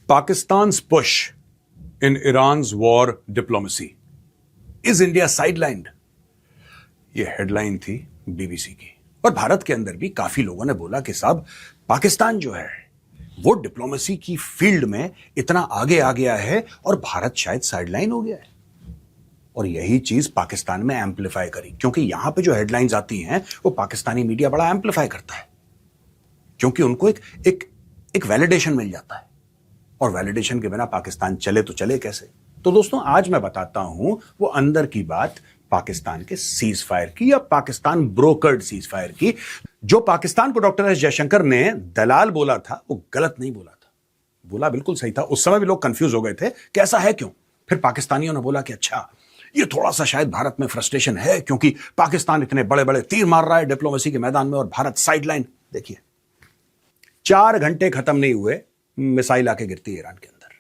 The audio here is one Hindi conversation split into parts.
Pakistan's push in Iran's war diplomacy. Is India sidelined? ये हेडलाइन थी बीबीसी की। और भारत के अंदर भी काफी लोगों ने बोला कि साहब पाकिस्तान जो है वो डिप्लोमेसी की फील्ड में इतना आगे आ गया है और भारत शायद साइडलाइन हो गया है। और यही चीज पाकिस्तान में एम्पलीफाई करी, क्योंकि यहां पे जो हेडलाइंस आती हैं वो पाकिस्तानी मीडिया बड़ा एम्पलीफाई करता है, क्योंकि उनको एक वैलिडेशन मिल जाता है। और वैलिडेशन के बिना पाकिस्तान चले तो चले कैसे। तो दोस्तों आज मैं बताता हूं वो अंदर की बात पाकिस्तान के सीज फायर की, या पाकिस्तान ब्रोकर्ड सीज फायर की। जो पाकिस्तान को डॉक्टर एस जयशंकर ने दलाल बोला था वो गलत नहीं बोला था, बोला बिल्कुल सही था। उस समय भी लोग कंफ्यूज हो गए थे कि ऐसा है क्यों। फिर पाकिस्तानियों ने बोला कि अच्छा ये थोड़ा सा शायद भारत में फ्रस्ट्रेशन है, क्योंकि पाकिस्तान इतने बड़े बड़े तीर मार रहा है डिप्लोमेसी के मैदान में और भारत साइडलाइन। देखिए 4 घंटे खत्म नहीं हुए, मिसाइल आके गिरती है ईरान के अंदर।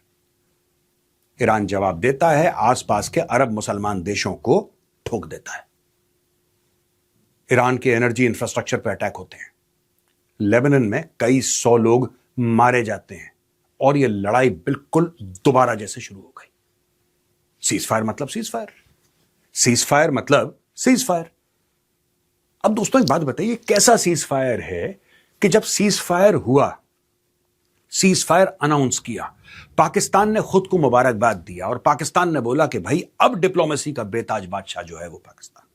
ईरान जवाब देता है, आसपास के अरब मुसलमान देशों को ठोक देता है। ईरान के एनर्जी इंफ्रास्ट्रक्चर पर अटैक होते हैं। लेबनान में कई 100 लोग मारे जाते हैं और यह लड़ाई बिल्कुल दोबारा जैसे शुरू हो गई। सीज फायर मतलब सीज फायर, सीज फायर मतलब सीज फायर। अब दोस्तों एक बात बताइए, कैसा सीज फायर है कि जब सीज फायर हुआ, सीज फायर अनाउंस किया, पाकिस्तान ने खुद को मुबारकबाद दिया और पाकिस्तान ने बोला कि भाई अब डिप्लोमेसी का बेताज बादशाह जो है वो पाकिस्तान।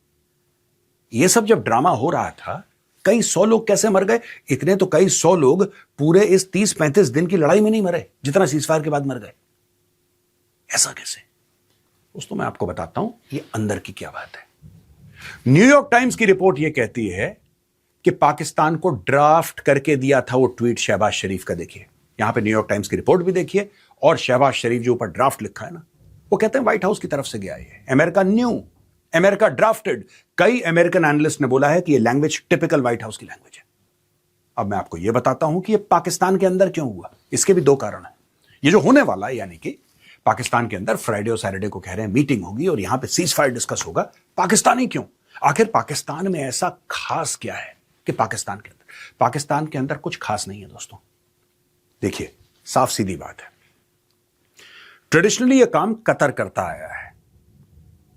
यह सब जब ड्रामा हो रहा था, कई 100 लोग कैसे मर गए? इतने तो कई 100 लोग पूरे इस 30-35 दिन की लड़ाई में नहीं मरे जितना सीज फायर के बाद मर गए। ऐसा कैसे? दोस्तों मैं आपको बताता हूं ये अंदर की क्या बात है। न्यूयॉर्क टाइम्स की रिपोर्ट यह कहती है कि पाकिस्तान को ड्राफ्ट करके दिया था वो ट्वीट शहबाज शरीफ का। देखिए यहां पे न्यूयॉर्क टाइम्स की रिपोर्ट भी देखिए, और शहबाज शरीफ जो ऊपर ड्राफ्ट लिखा है ना, वो कहते हैं व्हाइट हाउस की तरफ से गया है। America new, America drafted. कई अमेरिकन एनालिस्ट ने बोला है कि ये लैंग्वेज टिपिकल व्हाइट हाउस की लैंग्वेज है। अब मैं आपको यह बताता हूं कि ये पाकिस्तान के अंदर क्यों हुआ। इसके भी 2 कारण है। ये जो होने वाला है, यानी कि पाकिस्तान के अंदर फ्राइडे और सैटरडे को कह रहे हैं मीटिंग होगी और यहां पे सीज फायर डिस्कस होगा। पाकिस्तान ही क्यों? आखिर पाकिस्तान में ऐसा खास क्या है कि पाकिस्तान के अंदर कुछ खास नहीं है दोस्तों। देखिए साफ सीधी बात है, ट्रेडिशनली यह काम कतर करता आया है।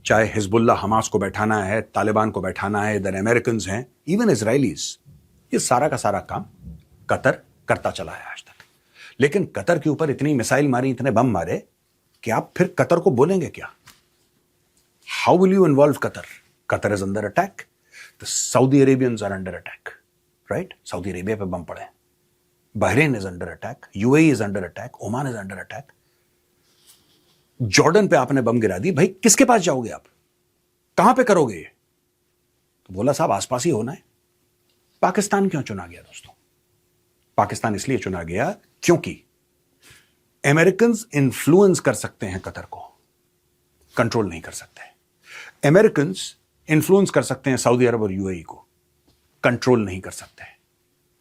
चाहे हिजबुल्ला हमास को बैठाना है, तालिबान को बैठाना है, इधर अमेरिकन हैं, इवन इजरायलीज, ये सारा का सारा काम कतर करता चला है आज तक। लेकिन कतर के ऊपर इतनी मिसाइल मारी, इतने बम मारे कि आप फिर कतर को बोलेंगे क्या? How will you involve Qatar? Qatar is under attack, the Saudi Arabians are under attack, right? Saudi Arabia पे बम पड़े, Bahrain is under attack, UAE is under attack, Oman is under attack, Jordan पे आपने बम गिरा दी। भाई किसके पास जाओगे आप? कहां पे करोगे ये? तो बोला साहब आसपास ही होना है। पाकिस्तान क्यों चुना गया दोस्तों? पाकिस्तान इसलिए चुना गया क्योंकि अमेरिकन इन्फ्लुएंस कर सकते हैं कतर को, कंट्रोल नहीं कर सकते। अमेरिकन इन्फ्लुएंस कर सकते हैं सऊदी अरब और यूएई को, कंट्रोल नहीं कर सकते हैं।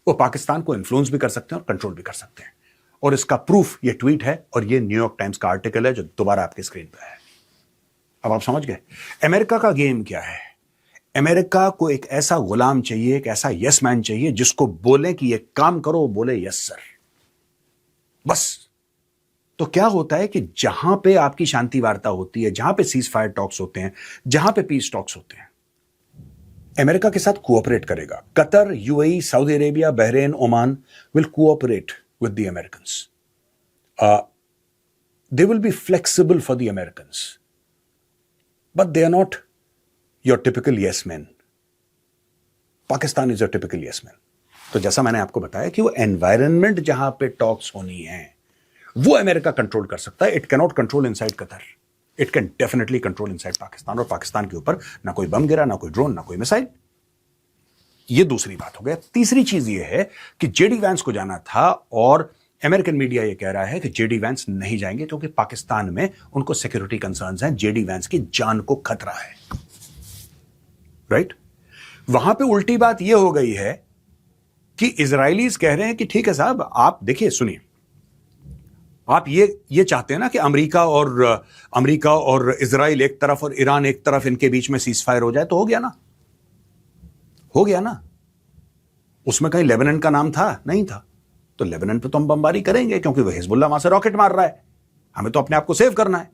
वो पाकिस्तान को इन्फ्लुएंस भी कर सकते हैं और कंट्रोल भी कर सकते हैं। और इसका प्रूफ ये ट्वीट है और ये न्यूयॉर्क टाइम्स का आर्टिकल है जो दोबारा आपके स्क्रीन पर है। अब आप समझ गए अमेरिका का गेम क्या है। अमेरिका को एक ऐसा गुलाम चाहिए, एक ऐसा यस मैन चाहिए जिसको बोले कि ये काम करो, बोले यस सर, बस। तो क्या होता है कि जहां पे आपकी शांति वार्ता होती है, जहां पे सीज फायर टॉक्स होते हैं, जहां पे पीस टॉक्स होते हैं, अमेरिका के साथ कोऑपरेट करेगा। Qatar, UAE, Saudi Arabia, Bahrain, Oman will cooperate with the Americans. They will be flexible for the Americans, but they are not your typical yes man. Pakistan is your typical yes man. तो जैसा मैंने आपको बताया कि वो एनवायरनमेंट जहां पे टॉक्स होनी है वो अमेरिका कंट्रोल कर सकता है। It cannot control inside Qatar, it can definitely control inside Pakistan. और पाकिस्तान के ऊपर ना कोई बम गिरा, ना कोई ड्रोन, ना कोई मिसाइल। ये दूसरी बात हो गया। तीसरी चीज ये है कि जेडी वैंस को जाना था और अमेरिकन मीडिया ये कह रहा है कि जेडी वैंस नहीं जाएंगे क्योंकि पाकिस्तान में उनको सिक्योरिटी कंसर्न्स हैं, जेडी वैंस की जान को खतरा है, राइट? वहां पे उल्टी बात यह हो गई है कि इजरायलीज कह रहे हैं कि ठीक है साहब, आप देखिए, सुनिए, आप ये चाहते हैं ना कि अमेरिका और इजराइल एक तरफ और ईरान एक तरफ, इनके बीच में सीज फायर हो जाए, तो हो गया ना, हो गया ना। उसमें कहीं लेबनान का नाम था? नहीं था। तो लेबनान पे तो हम बमबारी करेंगे क्योंकि वो हिजबुल्लाह वहां से रॉकेट मार रहा है, हमें तो अपने आप को सेव करना है।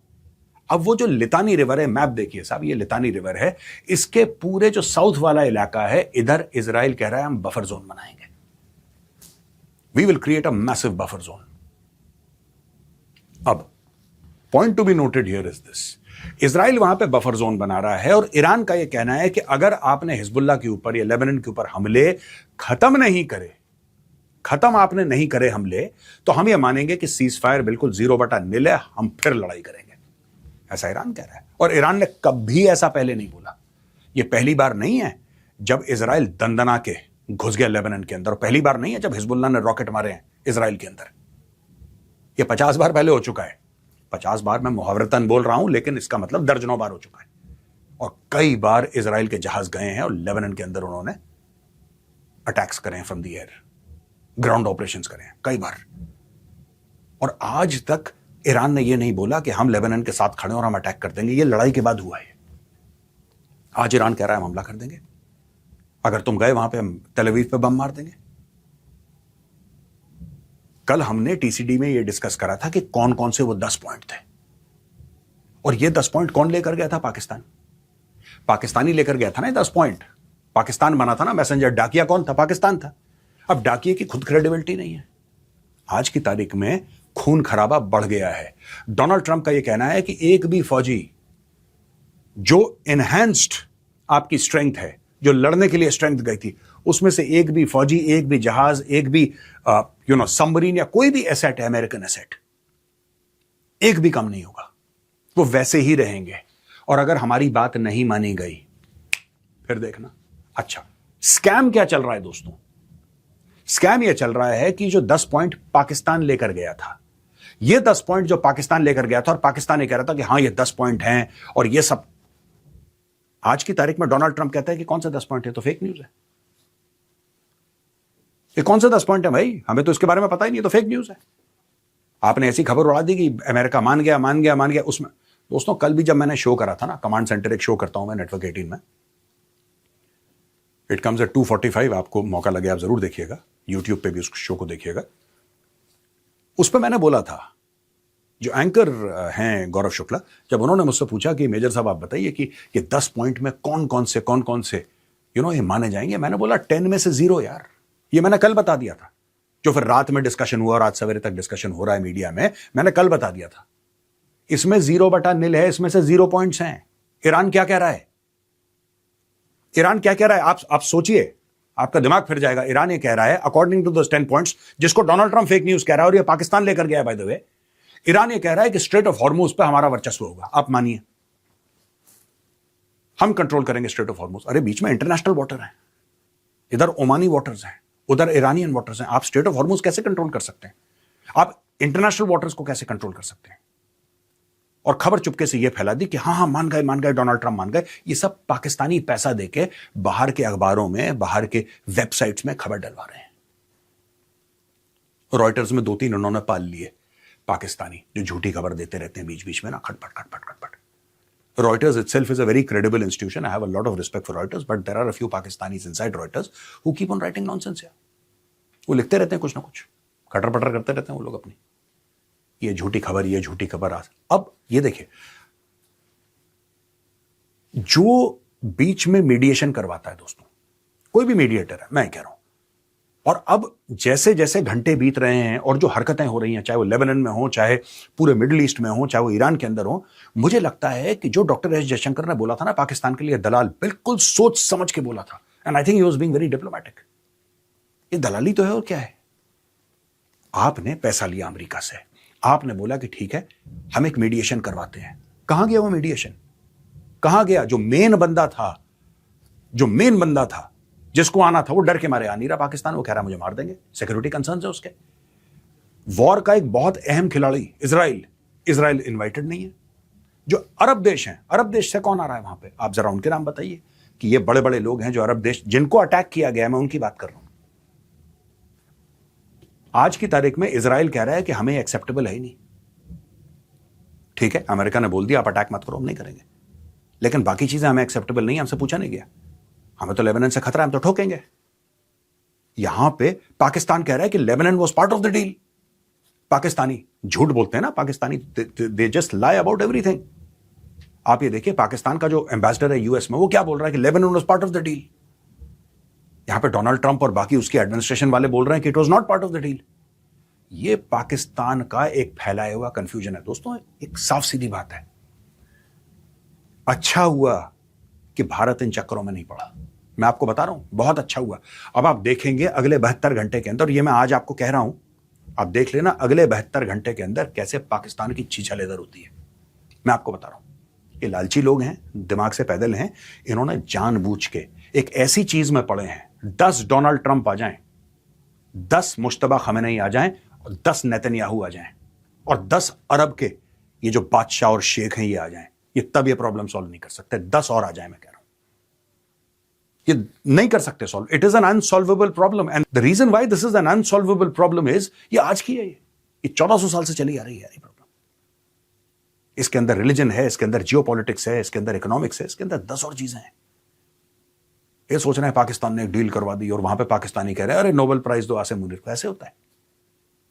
अब वो जो लितानी रिवर है, मैप देखिए साहब, ये लितानी रिवर है, इसके पूरे जो साउथ वाला इलाका है, इधर इजराइल कह रहा है हम बफर जोन बनाएंगे, we will create a massive buffer zone. अब point to be noted here is this, Israel वहां पे बफर जोन बना रहा है और ईरान का यह कहना है कि अगर आपने हिजबुल्लाह के ऊपर या लेबनान के ऊपर हमले खत्म आपने नहीं करे हमले, तो हम यह मानेंगे कि सीज फायर बिल्कुल 0/0 है, हम फिर लड़ाई करेंगे, ऐसा ईरान कह रहा है। और ईरान ने कभी ऐसा पहले नहीं बोला, यह पहली बार नहीं है जब इजराइल दंदना के घुस गया लेबनान के अंदर, और पहली बार नहीं है जब हिजबुल्लाह ने रॉकेट मारे हैं इजराइल के अंदर। यह 50 बार पहले हो चुका है। 50 बार मैं मुहावरतन बोल रहा हूं, लेकिन इसका मतलब दर्जनों बार हो चुका है। और कई बार इजराइल के जहाज गए हैं और लेबनान के अंदर उन्होंने अटैक्स करे हैं, from the air ground operations करे हैं कई बार। और आज तक ईरान ने यह नहीं बोला कि हम लेबनान के साथ खड़े और हम अटैक कर देंगे। यह लड़ाई के बाद हुआ है। आज ईरान कह रहा है हम हमला कर देंगे, अगर तुम गए वहां पे हम तेल अवीव पे बम मार देंगे। कल हमने टीसीडी में यह डिस्कस करा था कि कौन कौन से वो 10 पॉइंट थे, और ये 10 पॉइंट कौन लेकर गया था? पाकिस्तानी लेकर गया था ना 10 पॉइंट। पाकिस्तान बना था ना मैसेंजर, डाकिया कौन था? पाकिस्तान था। अब डाकिये की खुद क्रेडिबिलिटी नहीं है। आज की तारीख में खून खराबा बढ़ गया है। डोनाल्ड ट्रंप का यह कहना है कि एक भी फौजी जो इनहैंस्ड आपकी स्ट्रेंथ है, जो लड़ने के लिए स्ट्रेंथ गई थी, उसमें से एक भी फौजी, एक भी जहाज, एक भी सबमरीन या कोई भी एसेट है, अमेरिकन एसेट, एक भी कम नहीं होगा। वो वैसे ही रहेंगे। और अगर हमारी बात नहीं मानी गई फिर देखना। अच्छा, स्कैम क्या चल रहा है दोस्तों? स्कैम यह चल रहा है कि जो 10 पॉइंट पाकिस्तान लेकर गया था, ये 10 पॉइंट जो पाकिस्तान लेकर गया था, और पाकिस्तान ये कह रहा था कि हां ये 10 पॉइंट हैं और ये सब, आज की तारीख में डोनाल्ड ट्रंप कहता है कि कौन सा 10 पॉइंट है, तो फेक न्यूज है। ये कौन सा 10 पॉइंट है भाई? हमें तो इसके बारे में पता ही नहीं, तो फेक न्यूज है। आपने ऐसी खबर उड़ा दी कि अमेरिका मान गया। उसमें दोस्तों कल भी जब मैंने शो करा था ना, कमांड सेंटर एक शो करता हूं मैं नेटवर्क 18 में, इट कम्स एट 2:45, आपको मौका लगे आप जरूर देखिएगा, यूट्यूब पे भी उस शो को देखिएगा। उस पर मैंने बोला था, जो एंकर हैं गौरव शुक्ला, जब उन्होंने मुझसे पूछा कि मेजर साहब आप बताइए कि ये 10 पॉइंट में कौन कौन से ये माने जाएंगे, मैंने बोला 10 में से 0 यार। ये मैंने कल बता दिया था, जो फिर रात में डिस्कशन हुआ और आज सवेरे तक डिस्कशन हो रहा है मीडिया में, मैंने कल बता दिया था। इसमें 0/0 है, इसमें से 0 पॉइंट्स हैं। ईरान क्या कह रहा है? आप सोचिए, आपका दिमाग फिर जाएगा। ईरान ये कह रहा है अकॉर्डिंग टू दोस 10 पॉइंट्स, जिसको डोनाल्ड ट्रंप फेक न्यूज कह रहा है और ये पाकिस्तान लेकर गया बाय द वे, ईरान ये कह रहा है कि स्ट्रेट ऑफ हॉर्मुज पे हमारा वर्चस्व होगा। आप मानिए, हम कंट्रोल करेंगे स्ट्रेट ऑफ हॉर्मुज। अरे बीच में इंटरनेशनल वाटर है, इधर ओमानी वाटर्स हैं, उधर ईरानियन वाटर्स हैं। आप स्ट्रेट ऑफ हॉर्मुज कैसे कंट्रोल कर सकते हैं? आप इंटरनेशनल वाटर्स को कैसे कंट्रोल कर सकते हैं? और खबर चुपके से यह फैला दी कि हाँ मान गए, डोनाल्ड ट्रंप मान गए। ये सब पाकिस्तानी पैसा देके बाहर के अखबारों में, बाहर के वेबसाइट्स में खबर डलवा रहे हैं। रॉयटर्स में 2-3 उन्होंने पाल लिए पाकिस्तानी, जो झूठी खबर देते रहते हैं बीच बीच में ना, खटपट। Reuters itself is a very credible institution. I have a lot of respect for Reuters, but there are a few Pakistanis inside Reuters who keep on writing nonsense here. वो लिखते रहते हैं कुछ ना कुछ, खटर पटर करते रहते हैं वो लोग अपनी, ये झूठी खबर आज। अब ये देखिए, जो बीच में मीडिएशन करवाता है दोस्तों, कोई भी मीडिएटर है, मैं कह रहा हूं, और अब जैसे जैसे घंटे बीत रहे हैं और जो हरकतें हो रही हैं, चाहे वो लेबनान में हो, चाहे पूरे मिडिल ईस्ट में हो, चाहे वो ईरान के अंदर हो, मुझे लगता है कि जो डॉक्टर एस जयशंकर ने बोला था ना पाकिस्तान के लिए दलाल, बिल्कुल सोच समझ के बोला था। And I think he was being very diplomatic. ये दलाली तो है और क्या है? आपने पैसा लिया अमेरिका से, आपने बोला कि ठीक है हम एक मीडिएशन करवाते हैं। कहां गया वो मीडिएशन? कहां गया? जो मेन बंदा था जिसको आना था, वो डर के मारे आ नहीं रहा पाकिस्तान। वो कह रहा मुझे मार देंगे, सिक्योरिटी कंसर्न्स है उसके। वॉर का एक बहुत अहम खिलाड़ी इजराइल इनवाइटेड नहीं है। जो अरब देश हैं, अरब देश से कौन आ रहा है वहां पे? आप जरा उनके नाम बताइए कि ये बड़े बड़े लोग हैं जो अरब देश, जिनको अटैक किया गया, मैं उनकी बात कर रहा हूं। आज की तारीख में इजराइल कह रहा है कि हमें एक्सेप्टेबल है ही नहीं। ठीक है, अमेरिका ने बोल दिया आप अटैक मत करो, हम नहीं करेंगे, लेकिन बाकी चीजें हमें एक्सेप्टेबल नहीं, हमसे पूछा नहीं गया। हमें तो लेबनान से खतरा है, हम तो ठोकेंगे। यहां पे पाकिस्तान कह रहा है कि Lebanon was part of the deal. Pakistani झूठ बोलते हैं ना, Pakistani they just lie about everything. आप ये देखिए, पाकिस्तान का जो एम्बेसडर है यूएस में, वो क्या बोल रहा है कि Lebanon was part of the deal. यहां पे डोनाल्ड ट्रंप और बाकी उसकी एडमिनिस्ट्रेशन वाले बोल रहे हैं कि it was not part of the deal. ये पाकिस्तान का एक फैलाया हुआ कंफ्यूजन है दोस्तों। एक साफ सीधी बात है, अच्छा हुआ कि भारत इन चक्करों में नहीं पड़ा। मैं आपको बता रहा हूं, बहुत अच्छा हुआ। अब आप देखेंगे अगले 72 घंटे के अंदर, ये मैं आज आपको कह रहा हूं, आप देख लेना अगले 72 घंटे के अंदर कैसे पाकिस्तान की छीछा-लेदर होती है। मैं आपको बता रहा हूं, ये लालची लोग हैं, दिमाग से पैदल हैं। इन्होंने जानबूझ के एक ऐसी चीज में पड़े हैं, 10 डोनाल्ड ट्रंप आ जाएं, 10 मुश्तबा खमेनेई आ जाएं, और 10 नेतन्याहू आ जाएं, और 10 अरब के ये जो बादशाह और शेख हैं ये आ जाएं, ये तब ये प्रॉब्लम सॉल्व नहीं कर सकते। 10 और आ जाएं, मैं कह रहा हूं, ये नहीं कर सकते solve. It is an unsolvable problem, and the reason why this is an unsolvable problem is, ये आज की है, ये 1400 साल से चली आ रही है ये प्रॉब्लम। इसके अंदर रिलीजन है, इसके अंदर जियोपॉलिटिक्स है, इसके अंदर इकोनॉमिक्स है, इसके अंदर 10 और चीजें हैं। ये सोच रहे हैं पाकिस्तान ने एक डील करवा दी और वहां पे पाकिस्तानी कह रहे हैं अरे नोबेल प्राइज दो आसिम मुनीर को। ऐसे होता है?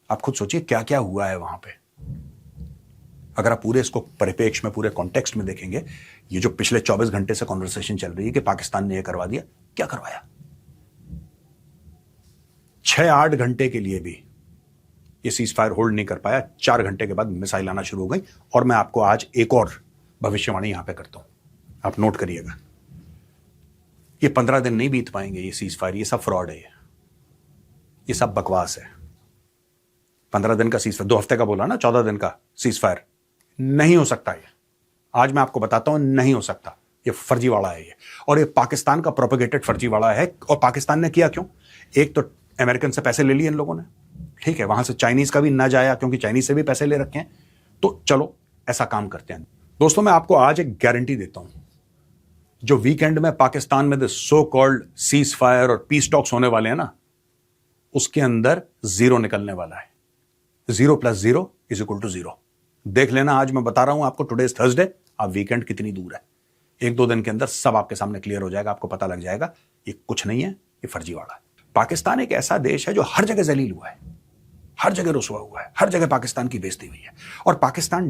आप खुद सोचिए क्या क्या हुआ है वहां पे। अगर आप पूरे इसको परिपेक्ष में, पूरे कॉन्टेक्स्ट में देखेंगे, ये जो पिछले 24 घंटे से कॉन्वर्सेशन चल रही है कि पाकिस्तान ने ये करवा दिया, क्या करवाया? 6-8 घंटे के लिए भी ये सीज फायर होल्ड नहीं कर पाया। 4 घंटे के बाद मिसाइल आना शुरू हो गई। और मैं आपको आज एक और भविष्यवाणी यहां पे करता हूं, आप नोट करिएगा। ये 15 दिन नहीं बीत पाएंगे ये सीज फायर, ये सब फ्रॉड है, ये सब बकवास है। 15 दिन का सीज फायर, 2 हफ्ते का बोला ना, 14 दिन का सीज फायर नहीं हो सकता। ये आज मैं आपको बताता हूं, नहीं हो सकता। ये फर्जीवाड़ा है ये, और ये पाकिस्तान का प्रोपेगेटेड फर्जीवाड़ा है। और पाकिस्तान ने किया क्यों? एक तो अमेरिकन से पैसे ले लिए इन लोगों ने, ठीक है, वहां से चाइनीज का भी ना जाया क्योंकि चाइनीज से भी पैसे ले रखे हैं। तो चलो ऐसा काम करते हैं दोस्तों। मैं आपको आज एक गारंटी देता हूं, जो वीकेंड में पाकिस्तान में सो कॉल्ड सीज फायर और पीस टॉक्स होने वाले हैं ना, उसके अंदर 0 निकलने वाला है। 0 + 0 = 0। देख लेना, आज मैं बता रहा हूं आपको, टुडे इज थर्सडे, आप वीकेंड कितनी दूर है। 1-2 दिन के अंदर सब आपके सामने क्लियर हो जाएगा, आपको पता लग जाएगा ये कुछ नहीं है, ये फर्जीवाड़ा है। पाकिस्तान एक ऐसा देश है जो हर जगह जलील हुआ है, हर जगह रुसवा हुआ है, हर जगह पाकिस्तान की बेइज्जती हुई है। और पाकिस्तान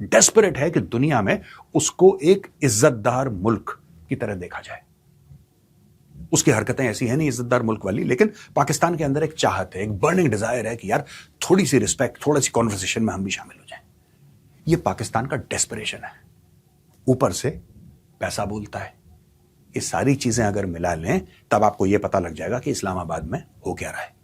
डेस्परेट है कि दुनिया में उसको एक इज्जतदार मुल्क की तरह देखा जाए। उसकी हरकतें ऐसी हैं नहीं इज्जतदार मुल्क वाली, लेकिन पाकिस्तान के अंदर एक चाहत है, एक बर्निंग डिजायर है कि यार थोड़ी सी रिस्पेक्ट, थोड़ी सी कॉन्वर्सेशन में हम भी शामिल हो जाएं। ये पाकिस्तान का डेस्परेशन है। ऊपर से पैसा बोलता है। ये सारी चीजें अगर मिला लें, तब आपको यह पता लग जाएगा कि इस्लामाबाद में हो क्या रहा है।